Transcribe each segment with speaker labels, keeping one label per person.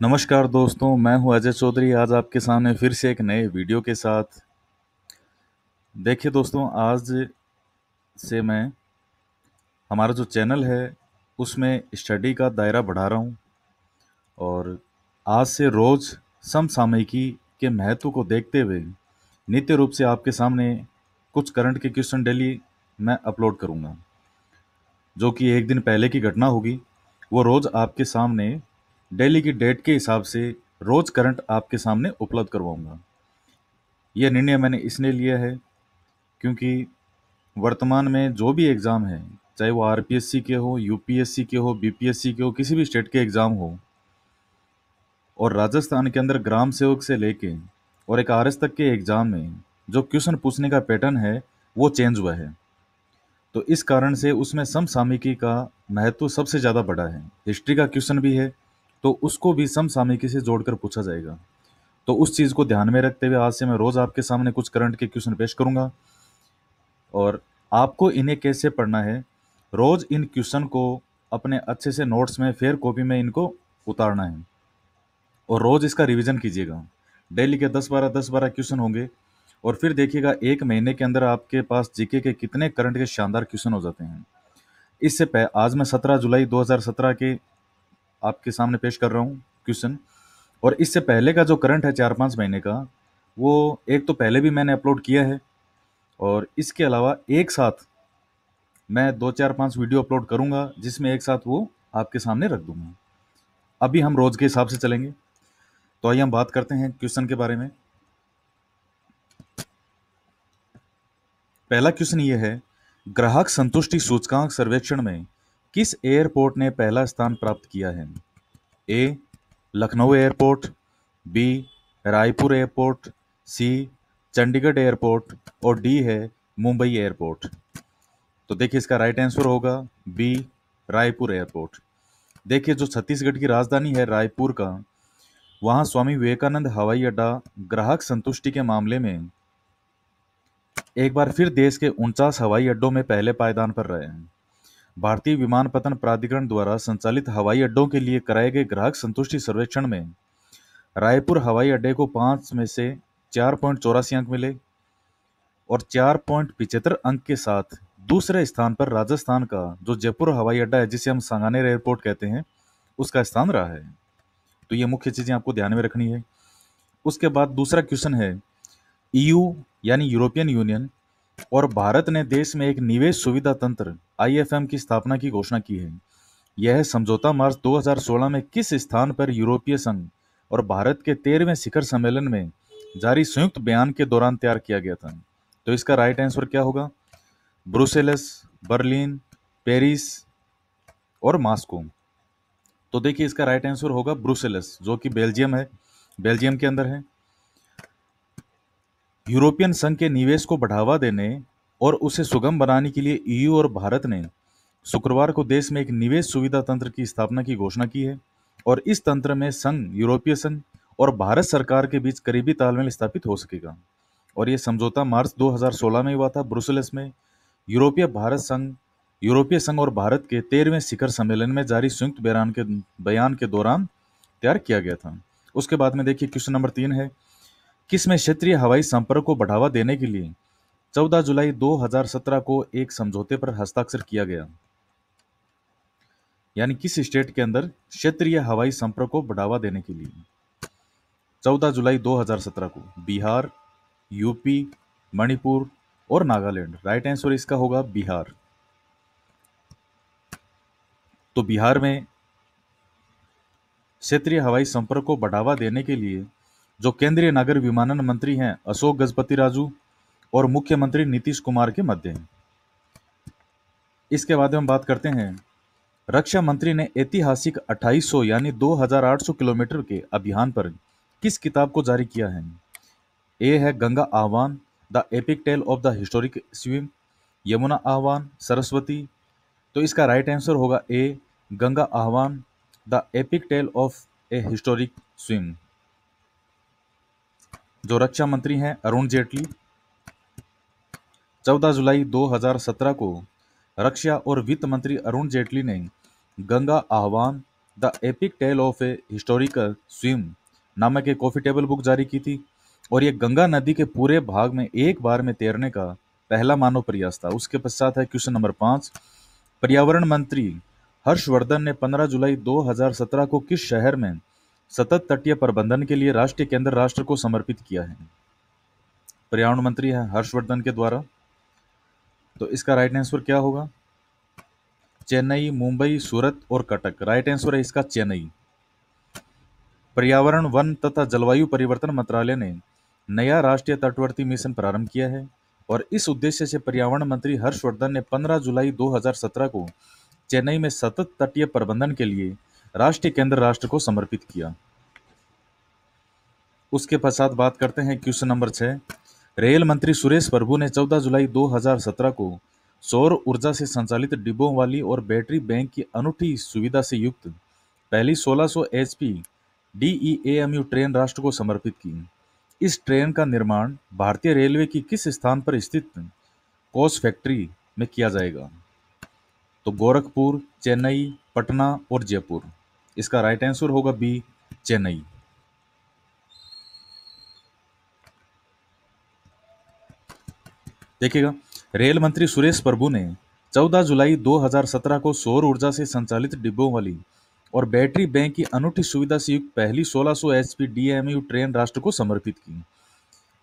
Speaker 1: नमस्कार दोस्तों, मैं हूं अजय चौधरी। आज आपके सामने फिर से एक नए वीडियो के साथ। देखिए दोस्तों, आज से मैं हमारा जो चैनल है उसमें स्टडी का दायरा बढ़ा रहा हूं और आज से रोज़ समसामयिकी के महत्व को देखते हुए नित्य रूप से आपके सामने कुछ करंट के क्वेश्चन डेली मैं अपलोड करूंगा। जो कि एक दिन पहले की घटना होगी, वो रोज़ आपके सामने डेली की डेट के हिसाब से रोज़ करंट आपके सामने उपलब्ध करवाऊंगा। यह निर्णय मैंने इसलिए लिया है क्योंकि वर्तमान में जो भी एग्ज़ाम है, चाहे वो आरपीएससी के हो, यूपीएससी के हो, बीपीएससी के हो, किसी भी स्टेट के एग्ज़ाम हो, और राजस्थान के अंदर ग्राम सेवक से लेके और एक आरएस तक के एग्ज़ाम में जो क्वेश्चन पूछने का पैटर्न है वो चेंज हुआ है। तो इस कारण से उसमें समसामयिकी का महत्व सबसे ज़्यादा बढ़ा है। हिस्ट्री का क्वेश्चन भी है तो उसको भी समसामयिकी से जोड़कर पूछा जाएगा। तो उस चीज़ को ध्यान में रखते हुए आज से मैं रोज़ आपके सामने कुछ करंट के क्वेश्चन पेश करूंगा और आपको इन्हें कैसे पढ़ना है, रोज इन क्वेश्चन को अपने अच्छे से नोट्स में फेयर कॉपी में इनको उतारना है और रोज इसका रिवीजन कीजिएगा। डेली के 10-12 क्वेश्चन होंगे और फिर देखिएगा एक महीने के अंदर आपके पास जीके के कितने करंट के शानदार क्वेश्चन हो जाते हैं। आज मैं 17 जुलाई 2017 के आपके सामने पेश कर रहा हूँ क्वेश्चन। और इससे पहले का जो करंट है 4-5 महीने का, वो एक तो पहले भी मैंने अपलोड किया है और इसके अलावा एक साथ मैं 2-4-5 वीडियो अपलोड करूंगा जिसमें एक साथ वो आपके सामने रख दूंगा। अभी हम रोज के हिसाब से चलेंगे। तो आइए हम बात करते हैं क्वेश्चन के बारे में। पहला क्वेश्चन ये है, ग्राहक संतुष्टि सूचकांक सर्वेक्षण में किस एयरपोर्ट ने पहला स्थान प्राप्त किया है? A Lucknow airport, B Raipur airport, C Chandigarh airport और डी है मुंबई एयरपोर्ट। तो देखिए इसका राइट आंसर होगा बी रायपुर एयरपोर्ट। देखिए जो छत्तीसगढ़ की राजधानी है रायपुर का, वहां स्वामी विवेकानंद हवाई अड्डा ग्राहक संतुष्टि के मामले में एक बार फिर देश के 49 हवाई अड्डों में पहले पायदान पर रहे हैं। भारतीय विमानपत्तन प्राधिकरण द्वारा संचालित हवाई अड्डों के लिए कराए गए ग्राहक संतुष्टि सर्वेक्षण में रायपुर हवाई अड्डे को 5 में से 4.84 अंक मिले और 4.75 अंक के साथ दूसरे स्थान पर राजस्थान का जो जयपुर हवाई अड्डा है, जिसे हम सांगानेर एयरपोर्ट कहते हैं, उसका स्थान रहा है। तो ये मुख्य चीजें आपको ध्यान में रखनी है। उसके बाद दूसरा क्वेश्चन है, ईयू यानी यूरोपियन यूनियन और भारत ने देश में एक निवेश सुविधा तंत्र आईएफएम की स्थापना की घोषणा की है। यह समझौता मार्च 2016 में किस स्थान पर यूरोपीय संघ और भारत के 13वें शिखर सम्मेलन में जारी संयुक्त बयान के दौरान तैयार किया गया था? तो इसका राइट आंसर क्या होगा? ब्रुसेल्स, बर्लिन, पेरिस और मॉस्को। तो देखिए इसका राइट आंसर होगा ब्रुसेल्स, जो कि बेल्जियम है, बेल्जियम के अंदर है। यूरोपियन संघ के निवेश को बढ़ावा देने और उसे सुगम बनाने के लिए ईयू और भारत ने शुक्रवार को देश में एक निवेश सुविधा तंत्र की स्थापना की घोषणा की है और इस तंत्र में संघ, यूरोपीय संघ और भारत सरकार के बीच करीबी तालमेल स्थापित हो सकेगा। और ये समझौता मार्च 2016 में हुआ था ब्रुसेल्स में। यूरोपीय संघ और भारत के 13वें शिखर सम्मेलन में जारी संयुक्त बयान के दौरान तैयार किया गया था। उसके बाद में देखिए क्वेश्चन नंबर 3 है, किस में क्षेत्रीय हवाई संपर्क को बढ़ावा देने के लिए 14 जुलाई 2017 को एक समझौते पर हस्ताक्षर किया गया? यानी किस स्टेट के अंदर क्षेत्रीय हवाई संपर्क को बढ़ावा देने के लिए 14 जुलाई 2017 को? बिहार, यूपी, मणिपुर और नागालैंड। राइट आंसर इसका होगा बिहार। तो बिहार में क्षेत्रीय हवाई संपर्क को बढ़ावा देने के लिए जो केंद्रीय नागर विमानन मंत्री हैं अशोक गजपति राजू और मुख्यमंत्री नीतीश कुमार के मध्य हैं। इसके बाद हम बात करते हैं, रक्षा मंत्री ने ऐतिहासिक 2800 यानी 2800 किलोमीटर के अभियान पर किस किताब को जारी किया है? ए है गंगा आह्वान, the epic tell of the historic swim, Yamuna आह्वान, सरस्वती। तो इसका राइट आंसर होगा ए गंगा आह्वान, the epic tell of A historic swim. जो रक्षा मंत्री हैं अरुण जेटली। 14 जुलाई 2017 को रक्षा और वित्त मंत्री अरुण जेटली ने गंगा आह्वान the epic tell of a historical swim नामक एक कॉफी टेबल बुक जारी की थी, और ये गंगा नदी के पूरे भाग में एक बार में तैरने का पहला मानव प्रयास था। उसके पश्चात है क्वेश्चन नंबर 5। पर्यावरण मंत्री हर्षवर्धन ने 15 जुलाई 2017 को किस शहर में सतत तटीय प्रबंधन के लिए राष्ट्रीय केंद्र राष्ट्र को समर्पित किया है? पर्यावरण मंत्री है हर्षवर्धन के द्वारा। तो इसका राइट आंसर क्या होगा? चेन्नई, मुंबई, सूरत और कटक। राइट आंसर है इसका चेन्नई। पर्यावरण, वन तथा जलवायु परिवर्तन मंत्रालय ने नया राष्ट्रीय तटवर्ती मिशन प्रारंभ किया है, और इस उद्देश्य से पर्यावरण मंत्री हर्षवर्धन ने 15 जुलाई 2017 को चेन्नई में सतत तटीय प्रबंधन के लिए राष्ट्रीय केंद्र राष्ट्र को समर्पित किया। उसके पश्चात बात करते हैं क्वेश्चन नंबर 6। रेल मंत्री सुरेश प्रभु ने 14 जुलाई 2017 को सौर ऊर्जा से संचालित डिब्बों वाली और बैटरी बैंक की अनूठी सुविधा से युक्त पहली 1600 एचपी डीईएमयू ट्रेन राष्ट्र को समर्पित की। इस ट्रेन का निर्माण भारतीय रेलवे की किस स्थान पर स्थित कोच फैक्ट्री में किया जाएगा? तो गोरखपुर, चेन्नई, पटना और जयपुर। इसका राइट आंसर होगा बी, चेन्नई। देखिएगा, रेल मंत्री सुरेश प्रभु ने 14 जुलाई 2017 को सौर ऊर्जा से संचालित डिब्बों वाली और बैटरी बैंक की अनूठी सुविधा से युक्त पहली 1600 एचपी डीएमयू ट्रेन राष्ट्र को समर्पित की।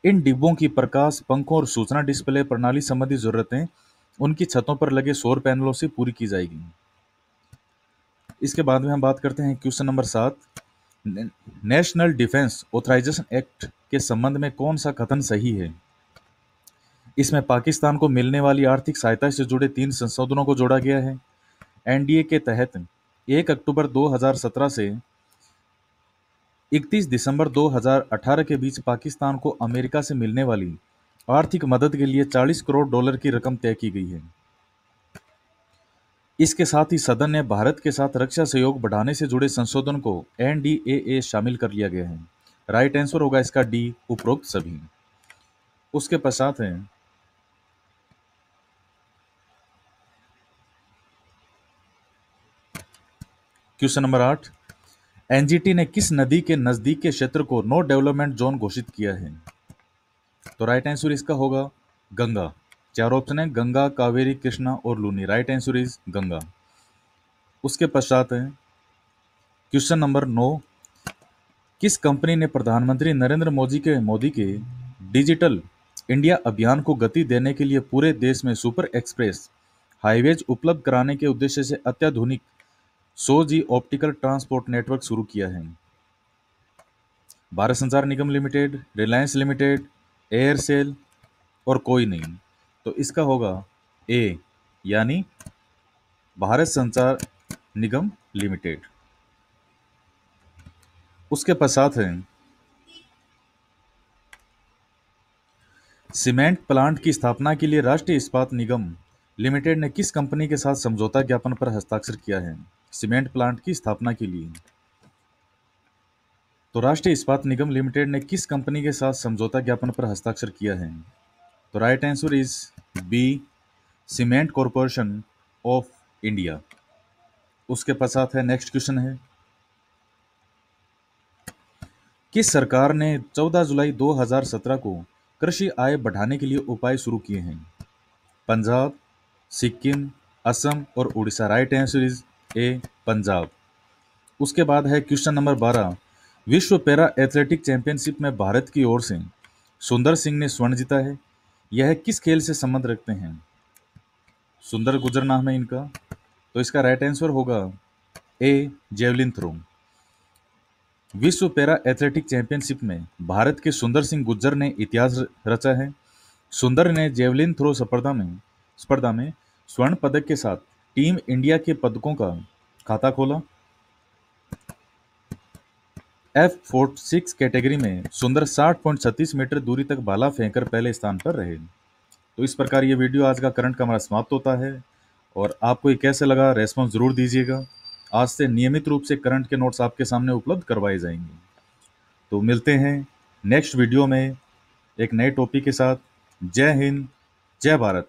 Speaker 1: इन डिब्बों की प्रकाश, पंखों और सूचना डिस्प्ले प्रणाली संबंधी जरूरतें उनकी छतों पर लगे सौर पैनलों से पूरी की जाएगी। इसके बाद में हम बात करते हैं question number 7। National defence authorisation act के संबंध में कौन सा कथन सही है? इसमें पाकिस्तान को मिलने वाली आर्थिक सहायता से जुड़े 3 संशोधनों को जोड़ा गया है। एनडीए के तहत 1 अक्टूबर 2017 से 31 दिसंबर 2018 के बीच पाकिस्तान को अमेरिका से मिलने वाली आर्थिक मदद के लिए $40 करोड़ की रकम तय की गई है। इसके साथ ही सदन ने भारत के साथ रक्षा सहयोग बढ़ाने से जुड़े संशोधन को एनडीएए शामिल कर लिया गया है। राइट आंसर होगा इसका डी, उपरोक्त सभी। उसके पश्चात है क्वेश्चन नंबर 8। एनजीटी ने किस नदी के नजदीक के क्षेत्र को नो डेवलपमेंट जोन घोषित किया है? तो राइट आंसर इसका होगा गंगा। 4 ऑप्शन है, गंगा, कावेरी, कृष्णा और Luni. Right answer is Ganga. उसके पश्चात है क्वेश्चन नंबर 9। किस कंपनी ने प्रधानमंत्री नरेंद्र मोदी के डिजिटल इंडिया अभियान को गति देने के लिए पूरे देश में सुपर एक्सप्रेस हाईवेज उपलब्ध कराने के उद्देश्य से अत्याधुनिक 100G ऑप्टिकल ट्रांसपोर्ट नेटवर्क शुरू किया है? भारत संचार निगम लिमिटेड, रिलायंस लिमिटेड, एयरसेल और कोई नहीं। तो इसका होगा ए, यानी भारत संचार निगम लिमिटेड। उसके पश्चात है सीमेंट प्लांट की स्थापना के लिए राष्ट्रीय इस्पात निगम लिमिटेड ने किस कंपनी के साथ समझौता ज्ञापन पर हस्ताक्षर किया है? सीमेंट प्लांट की स्थापना के लिए तो राष्ट्रीय इस्पात निगम लिमिटेड ने किस कंपनी के साथ समझौता ज्ञापन पर हस्ताक्षर किया है? तो right answer is B, cement corporation of India. उसके पश्चात है नेक्स्ट क्वेश्चन है, किस सरकार ने 14 जुलाई 2017 को कृषि आय बढ़ाने के लिए उपाय शुरू किए हैं? पंजाब, सिक्किम, असम और Orissa. Right answer is a, Punjab. उसके बाद है क्वेश्चन नंबर 12। विश्व पैरा एथलेटिक चैंपियनशिप में भारत की ओर से सुंदर सिंह ने स्वर्ण जीता है। यह किस खेल से संबंध रखते हैं? सुंदर गुजर नाम है इनका। तो इसका राइट आंसर होगा ए, जेवलिन थ्रो। विश्व पैरा एथलेटिक चैंपियनशिप में भारत के सुंदर सिंह गुज्जर ने इतिहास रचा है। सुंदर ने जेवलिन थ्रो स्पर्धा में स्वर्ण पदक के साथ टीम इंडिया के पदकों का खाता खोला। F46 कैटेगरी में सुंदर 60.36 मीटर दूरी तक भाला फेंककर पहले स्थान पर रहे। तो इस प्रकार ये वीडियो आज का करंट का हमारा समाप्त होता है, और आपको ये कैसे लगा रेस्पॉन्स ज़रूर दीजिएगा। आज से नियमित रूप से करंट के नोट्स आपके सामने उपलब्ध करवाए जाएंगे। तो मिलते हैं नेक्स्ट वीडियो में एक नए टॉपिक के साथ। जय हिंद, जय भारत।